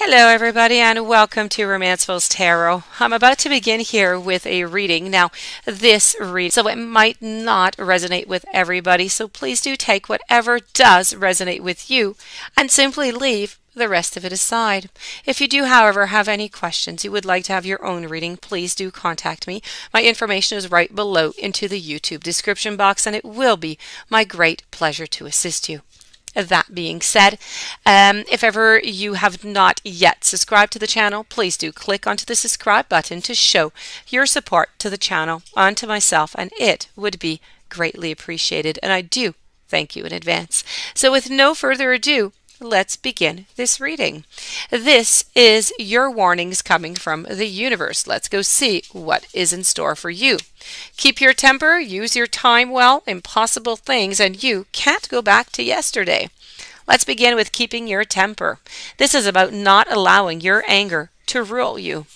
Hello, everybody, and welcome to Romanceful's Tarot. I'm about to begin here with a reading. Now, this read, so it might not resonate with everybody, so please do take whatever does resonate with you and simply leave the rest of it aside. If you do, however, have any questions, you would like to have your own reading, please do contact me. My information is right below into the YouTube description box, and it will be my great pleasure to assist you. That being said, if ever you have not yet subscribed to the channel, please do click onto the subscribe button to show your support to the channel and to myself, and it would be greatly appreciated, and I do thank you in advance. So with no further ado, let's begin this reading. This is your warnings coming from the universe. Let's go see what is in store for you. Keep your temper, use your time well, impossible things, and you can't go back to yesterday. Let's begin with keeping your temper. This is about not allowing your anger to rule you.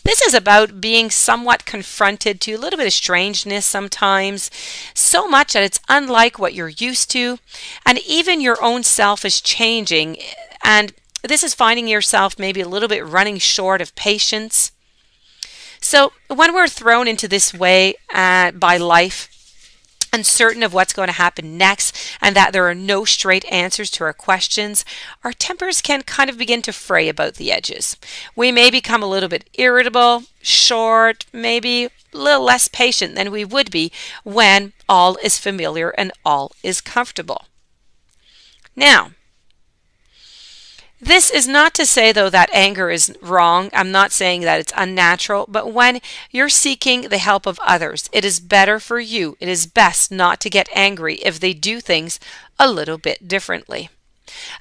This is about being somewhat confronted to a little bit of strangeness sometimes, so much that it's unlike what you're used to, and even your own self is changing, and this is finding yourself maybe a little bit running short of patience. So when we're thrown into this way by life, uncertain of what's going to happen next, and that there are no straight answers to our questions, our tempers can kind of begin to fray about the edges. We may become a little bit irritable, short, maybe a little less patient than we would be when all is familiar and all is comfortable. Now, this is not to say, though, that anger is wrong. I'm not saying that it's unnatural, but when you're seeking the help of others, it is better for you. It is best not to get angry if they do things a little bit differently.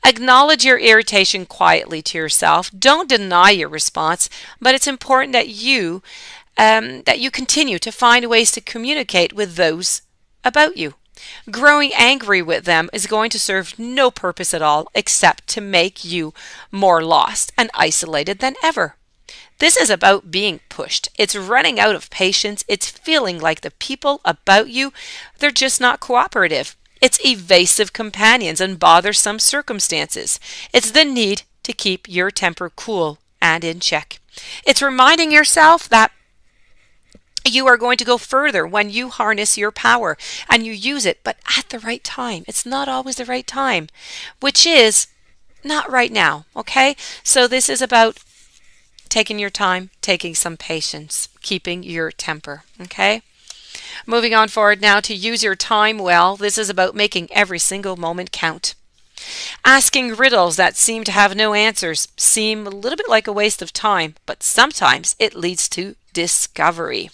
Acknowledge your irritation quietly to yourself. Don't deny your response, but it's important that you continue to find ways to communicate with those about you. Growing angry with them is going to serve no purpose at all except to make you more lost and isolated than ever. This is about being pushed. It's running out of patience. It's feeling like the people about you, they're just not cooperative. It's evasive companions and bothersome circumstances. It's the need to keep your temper cool and in check. It's reminding yourself that you are going to go further when you harness your power and you use it, but at the right time. It's not always the right time, which is not right now, okay? So this is about taking your time, taking some patience, keeping your temper, okay? Moving on forward now to use your time well. This is about making every single moment count. Asking riddles that seem to have no answers seem a little bit like a waste of time, but sometimes it leads to discovery.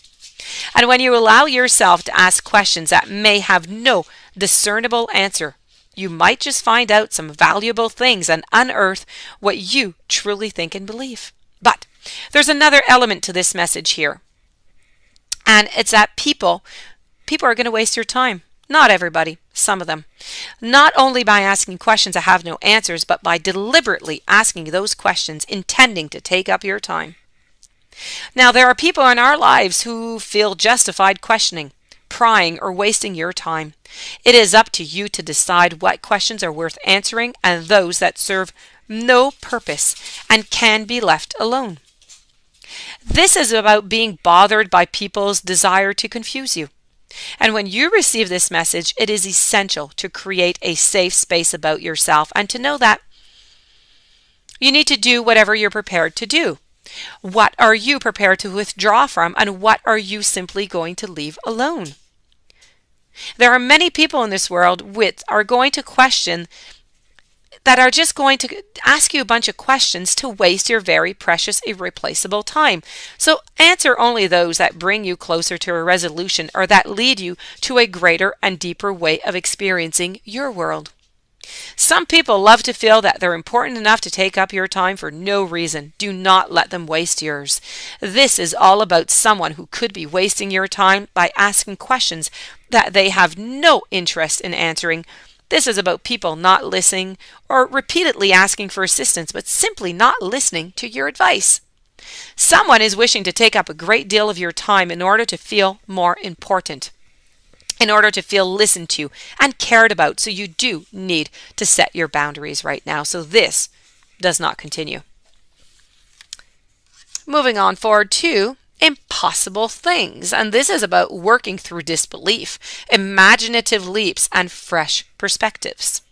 And when you allow yourself to ask questions that may have no discernible answer, you might just find out some valuable things and unearth what you truly think and believe. But there's another element to this message here, and it's that people are going to waste your time. Not everybody, some of them. Not only by asking questions that have no answers, but by deliberately asking those questions intending to take up your time. Now, there are people in our lives who feel justified questioning, prying, or wasting your time. It is up to you to decide what questions are worth answering and those that serve no purpose and can be left alone. This is about being bothered by people's desire to confuse you. And when you receive this message, it is essential to create a safe space about yourself and to know that you need to do whatever you're prepared to do. What are you prepared to withdraw from, and what are you simply going to leave alone? There are many people in this world are going to question, that are just going to ask you a bunch of questions to waste your very precious, irreplaceable time. So answer only those that bring you closer to a resolution or that lead you to a greater and deeper way of experiencing your world. Some people love to feel that they're important enough to take up your time for no reason. Do not let them waste yours. This is all about someone who could be wasting your time by asking questions that they have no interest in answering. This is about people not listening or repeatedly asking for assistance, but simply not listening to your advice. Someone is wishing to take up a great deal of your time in order to feel more important, in order to feel listened to and cared about. So you do need to set your boundaries right now so this does not continue. Moving on forward to impossible things. And this is about working through disbelief, imaginative leaps, and fresh perspectives.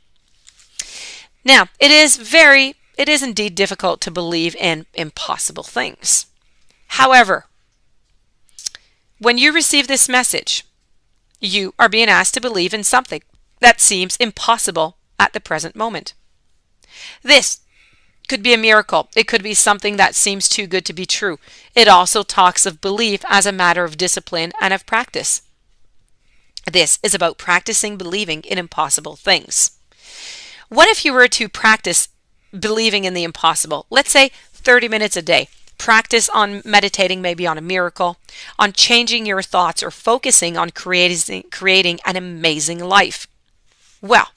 Now, it is indeed difficult to believe in impossible things. However, when you receive this message, you are being asked to believe in something that seems impossible at the present moment. This could be a miracle. It could be something that seems too good to be true. It also talks of belief as a matter of discipline and of practice. This is about practicing believing in impossible things. What if you were to practice believing in the impossible? Let's say 30 minutes a day. Practice on meditating maybe on a miracle, on changing your thoughts, or focusing on creating an amazing life. Well,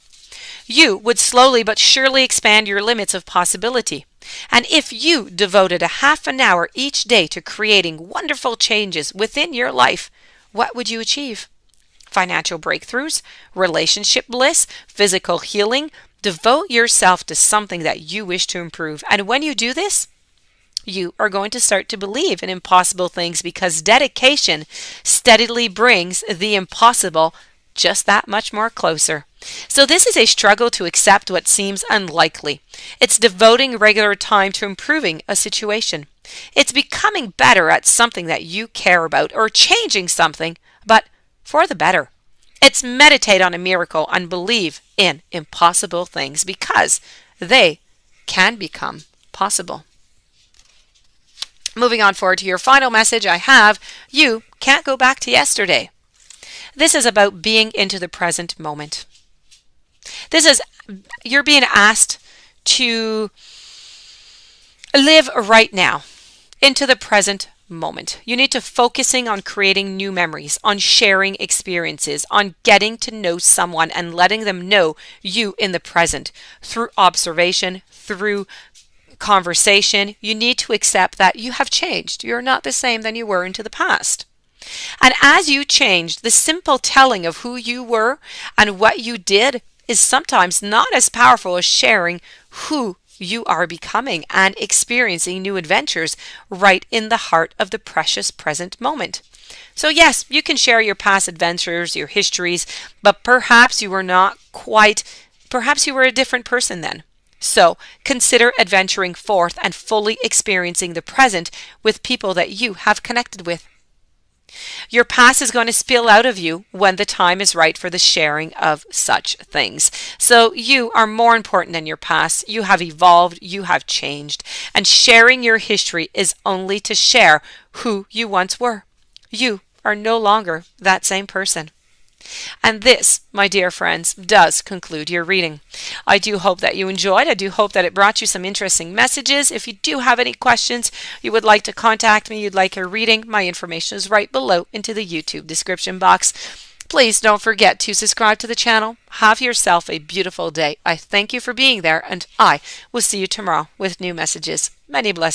you would slowly but surely expand your limits of possibility. And if you devoted a half an hour each day to creating wonderful changes within your life, what would you achieve? Financial breakthroughs, relationship bliss, physical healing. Devote yourself to something that you wish to improve. And when you do this, you are going to start to believe in impossible things, because dedication steadily brings the impossible just that much more closer. So this is a struggle to accept what seems unlikely. It's devoting regular time to improving a situation. It's becoming better at something that you care about, or changing something, but for the better. It's meditate on a miracle and believe in impossible things, because they can become possible. Moving on forward to your final message, I have, you can't go back to yesterday. This is about being into the present moment. You're being asked to live right now, into the present moment. You need to focusing on creating new memories, on sharing experiences, on getting to know someone and letting them know you in the present through observation, through conversation. You need to accept that you have changed. You're not the same than you were into the past. And as you change, the simple telling of who you were and what you did is sometimes not as powerful as sharing who you are becoming and experiencing new adventures right in the heart of the precious present moment. So yes, you can share your past adventures, your histories, but perhaps you were a different person then. So consider adventuring forth and fully experiencing the present with people that you have connected with. Your past is going to spill out of you when the time is right for the sharing of such things. So you are more important than your past. You have evolved, you have changed, and sharing your history is only to share who you once were. You are no longer that same person. And this, my dear friends, does conclude your reading. I do hope that you enjoyed. I do hope that it brought you some interesting messages. If you do have any questions, you would like to contact me, you'd like a reading, my information is right below into the YouTube description box. Please don't forget to subscribe to the channel. Have yourself a beautiful day. I thank you for being there, and I will see you tomorrow with new messages. Many blessings.